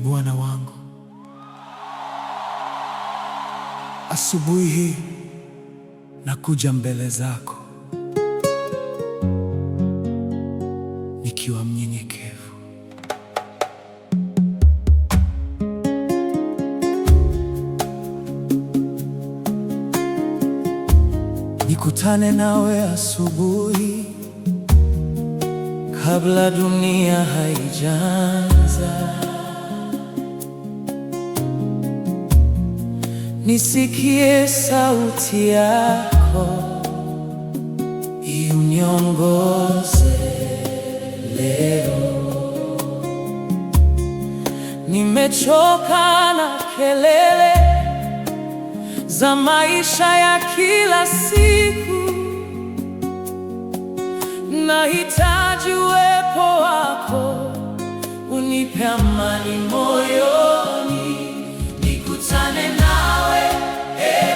Bwana wangu, asubuhi hii nakuja mbele zako nikiwa mnyenyekevu. Nikutane nawe asubuhi kabla dunia haijaanza. Nisikie sauti yako uniongoze leo. Nimechoka na kelele za maisha ya kila siku. Nahitaji uwepo wako, unipe amani moyoni. Nikutane nawe,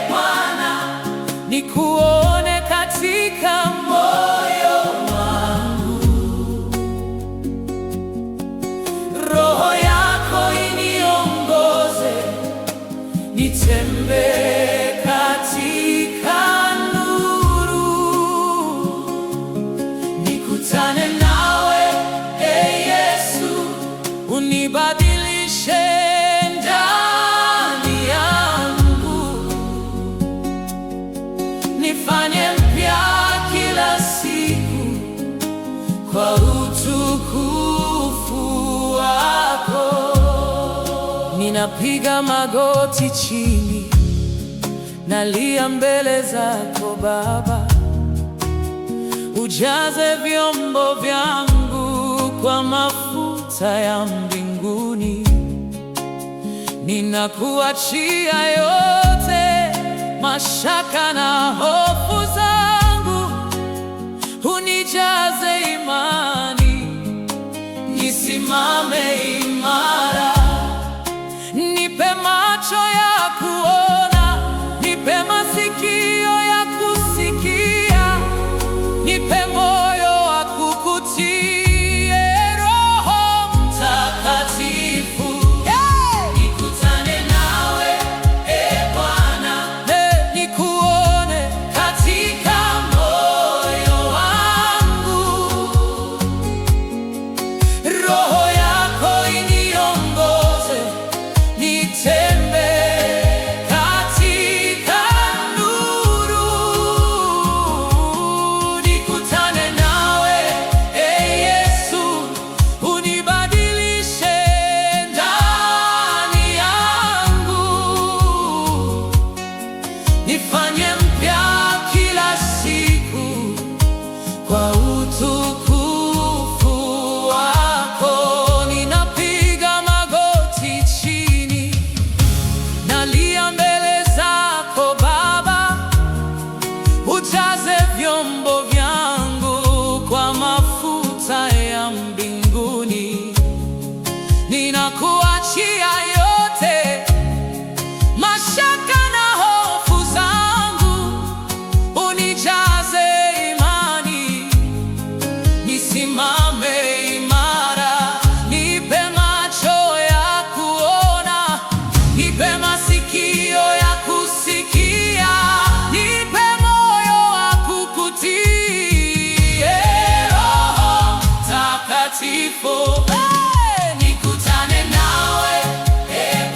Bwana, nikuone katika moyo wangu. Roho yako iniongoze, nitembee katika nuru. Nikutane nawe, Yesu, unibadilishe ndani yangu. Nifanye mpya kila siku kwa utukufu wako. Ninapiga magoti chini, nalia mbele zako Baba. Ujaze vyombo vyangu kwa mafuta ya mbinguni. Ninakuachia yote, mashaka na hofu zangu. Unijaze imani, nisimame imara. Nipe macho ya kuona, nipe masikio ya kusikia, nipe moyo wa kukutii. Roho Mtakatifu, nikutane nawe, Bwana, nikuone katika moyo wangu. Roho yako iniongoze, nitembee katika nuru. Nikutane nawe, Yesu, unibadilishe ndani yangu. Nifanye mpya kila siku kwa utukufu wako. Ninapiga magoti chini, nalia mbele zako Baba. Ujaze vyombo vyangu kwa mafuta ya mbinguni. Ninakuachia yote, mashaka na hofu zangu. Unijaze imani, nisimame imara. Nipe macho ya kuona, nipe masikio ya kusikia, nipe moyo wa kukutii. Roho Mtakatifu, nikutane nawe,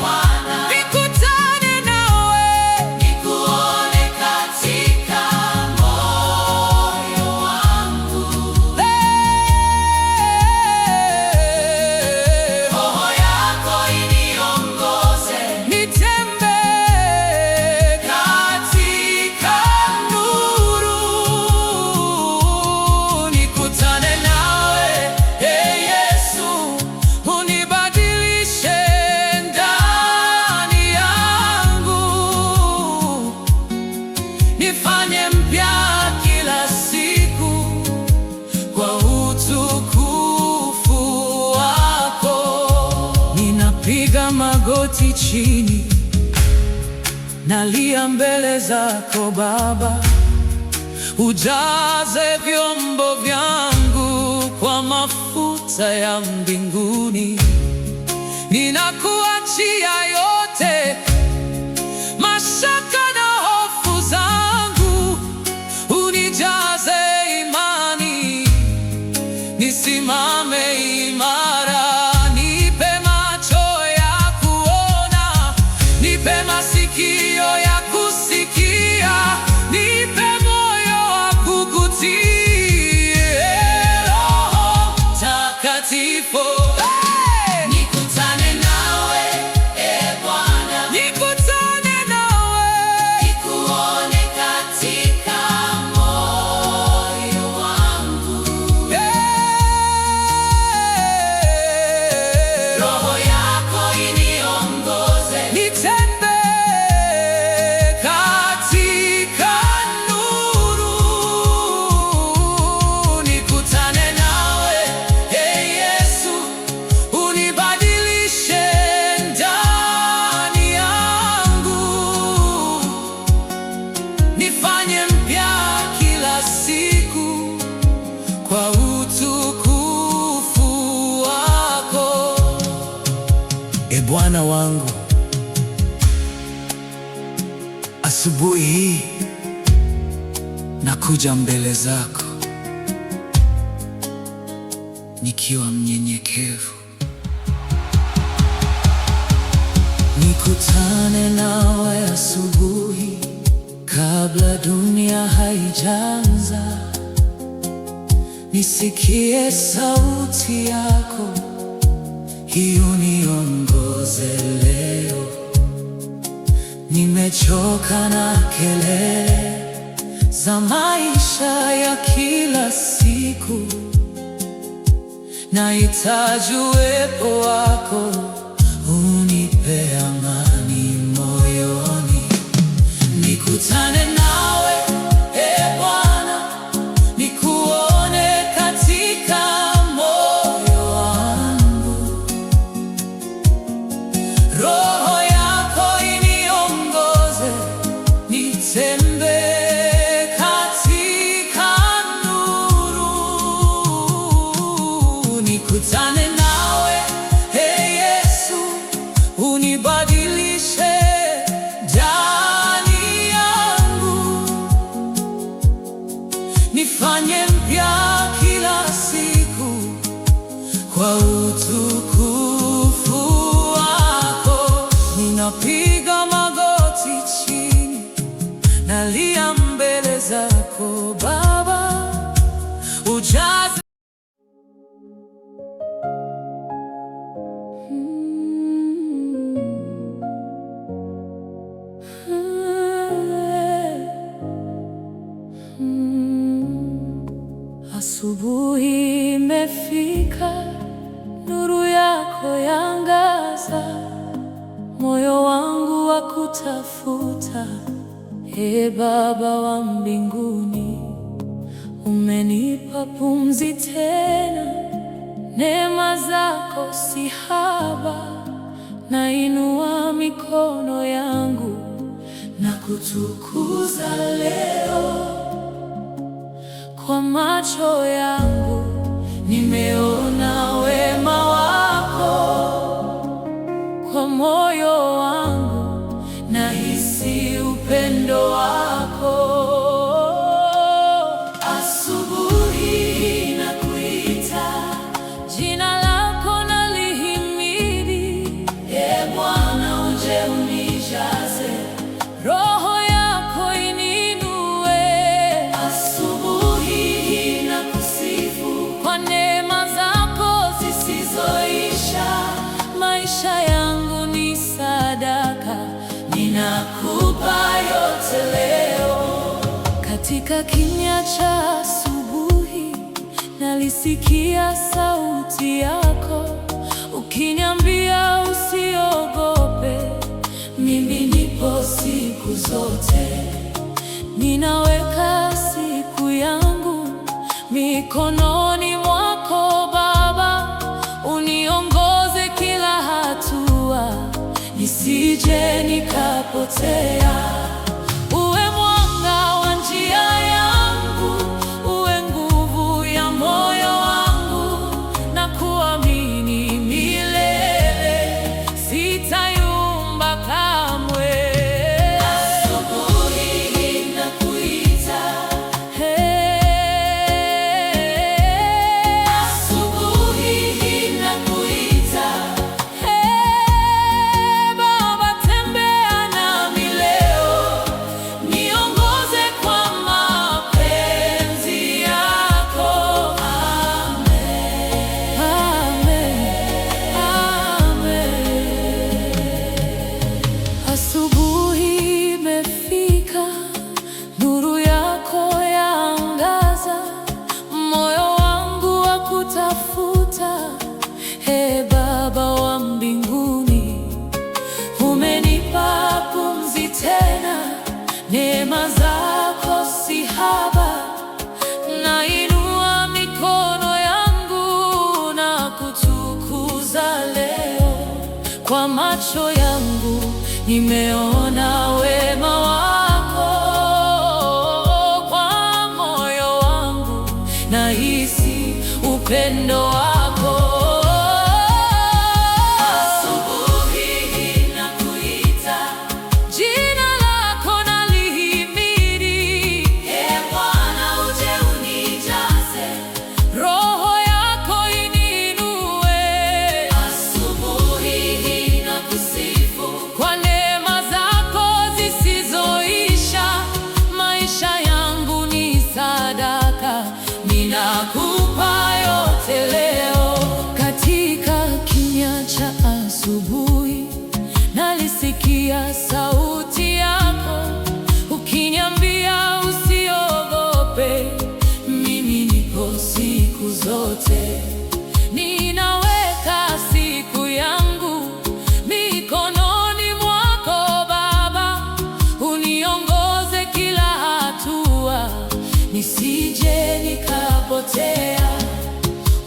Bwana, nikutane nawe, nikuone katika moyo wangu. Roho yako iniongoze, nitembee katika nuru. Nikutane nawe, Yesu, unibadilishe ndani yangu. Nifanye mpya kila siku kwa utukufu wako. Ninapiga magoti chini, nalia mbele zako Baba. Ujaze vyombo vyangu kwa mafuta ya mbinguni. ninakuachia yote, mashaka na hofu zangu, unijaze imani, nisimame imara. Nipe macho ya kuona, nipe masikio ya kusikia, nipe moyo wa kukutii. Roho Mtakatifu, nikutane nawe, Bwana, nikutane nawe, nikuone katika moyo wangu. Roho yako iniongoze, nitembee katika nuru. Nikutane nawe, Yesu, unibadilishe ndani yangu, nifanye mpya kila siku kwa utukufu wako. Bwana wangu, asubuhi hii nakuja mbele zako nikiwa mnyenyekevu. Nikutane nawe asubuhi kabla dunia haijaanza, nisikie sauti yako, hiyo uniongoze leo. Nimechoka na kelele za maisha ya kila siku, nahitaji uwepo wako, unipe amani moyoni. Nikutane nawe, Bwana, nikuone katika moyo wangu. Roho yako iniongoze, nitembee katika nuru. Nikutane nawe, Yesu, unibadilishe ndani yangu, nifanye mpya kila siku kwa utukufu wako. Ninapiga magoti chini, nalia mbele zako Baba, ujaze Asubuhi imefika, nuru yako yangaza, moyo wangu wa kutafuta. Baba wa mbinguni, umenipa pumzi tena, neema zako si haba. Nainua mikono yangu na kutukuza leo. Kwa macho yangu nimeona wema wako, kwa moyo wangu nahisi upendo wako. Asubuhi nakuita, jina lako nalihimidi. Bwana, uje unijaze, Roho yako ininue. Asubuhi nakusifu kwa neema zako zisizoisha. Maisha yangu ni sadaka, ninakupa yote leo. Katika kimya cha asubuhi nalisikia sauti yako, ukiniambia usiogope, mimi nipo siku zote. Ninaweka siku yangu mikononi mwako Baba, uniongoze kila hatua, nisije nikapotea. Uwe mwanga wa njia yangu, uwe nguvu ya moyo wangu, na kuamini milele. Kwa macho yangu nimeona wema wako, kwa moyo wangu nahisi upendo wako. Ninakupa yote leo. Katika kimya cha asubuhi nalisikia sauti yako ukiniambia usiogope, mimi nipo siku zote. Ninaweka siku yangu mikononi mwako Baba, uniongoze kila hatua, nisije nikapotea.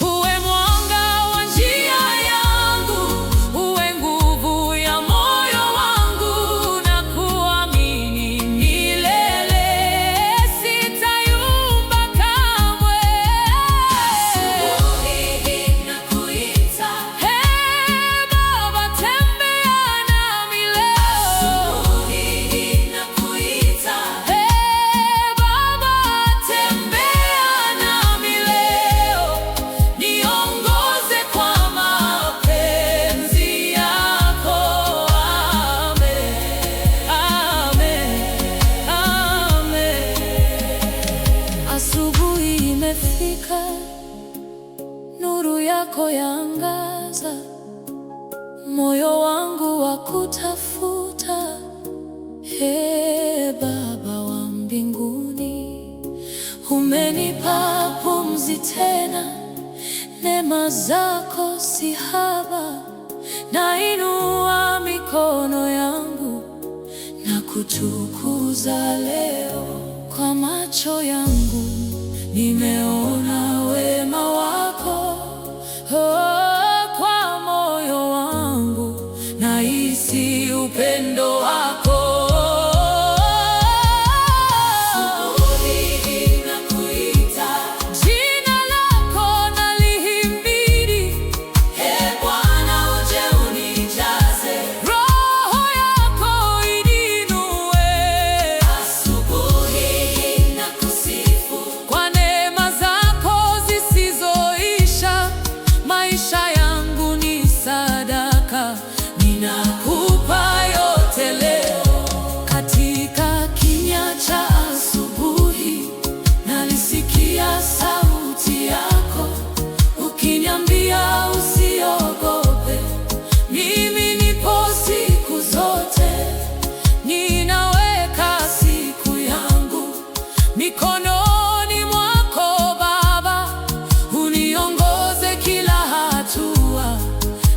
Uwe mwanga wa njia yangu, uwe nguvu ya moyo wangu, na kuamini milele, sitayumba kamwe. Asubuhi nakuita, Ee Baba, tembea nami leo. Asubuhi nakuita, Ee Baba, tembea nami leo, niongoze kwa mapenzi yako. Amen, amen, amen. Asubuhi imefika, nuru yako yaangaza, moyo wangu wa kutafuta. Ee Baba wa mbinguni, umenipa pumzi tena, neema zako si haba. Nainua mikono yangu na kutukuza leo. Kwa macho yangu nimeona wema wako, kwa moyo wangu nahisi upendo wako. Ninakupa yote leo. Katika kimya cha asubuhi nalisikia sauti yako ukiniambia usiogope, mimi nipo siku zote. Ninaweka siku yangu mikononi mwako Baba, uniongoze kila hatua,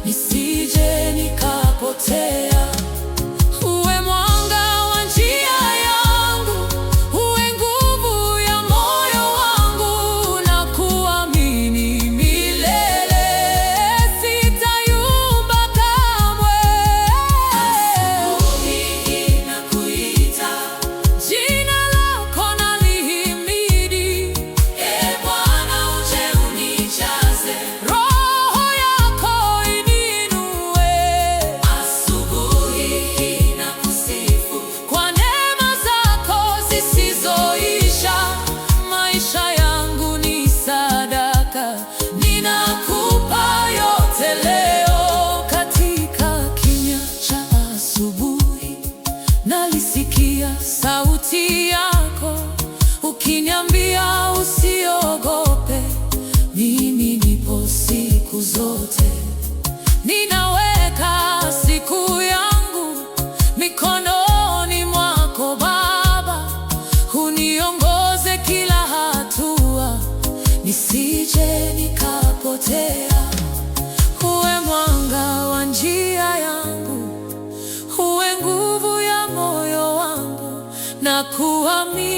nisije nikapotea. Uwe mwanga wa njia yangu, uwe nguvu ya moyo wangu, na kuamini milele, sitayumba kamwe. Asubuhi nakuita, jina lako nalihimidi. Ee Bwana, uje unijaze, Roho yako ininue. Asubuhi nakusifu, kwa neema zako zisizoisha, maisha yangu ni sadaka, ninakupa yote leo. Katika kimya cha asubuhi nalisikia sauti yako ukiniambia usiogope, mimi nipo siku zote. Ninaweka siku yangu mikononi mwako Baba, uniongoze kila hatua, nisije nikapotea. Uwe mwanga wa njia yangu, uwe nguvu ya moyo wangu, na kuamini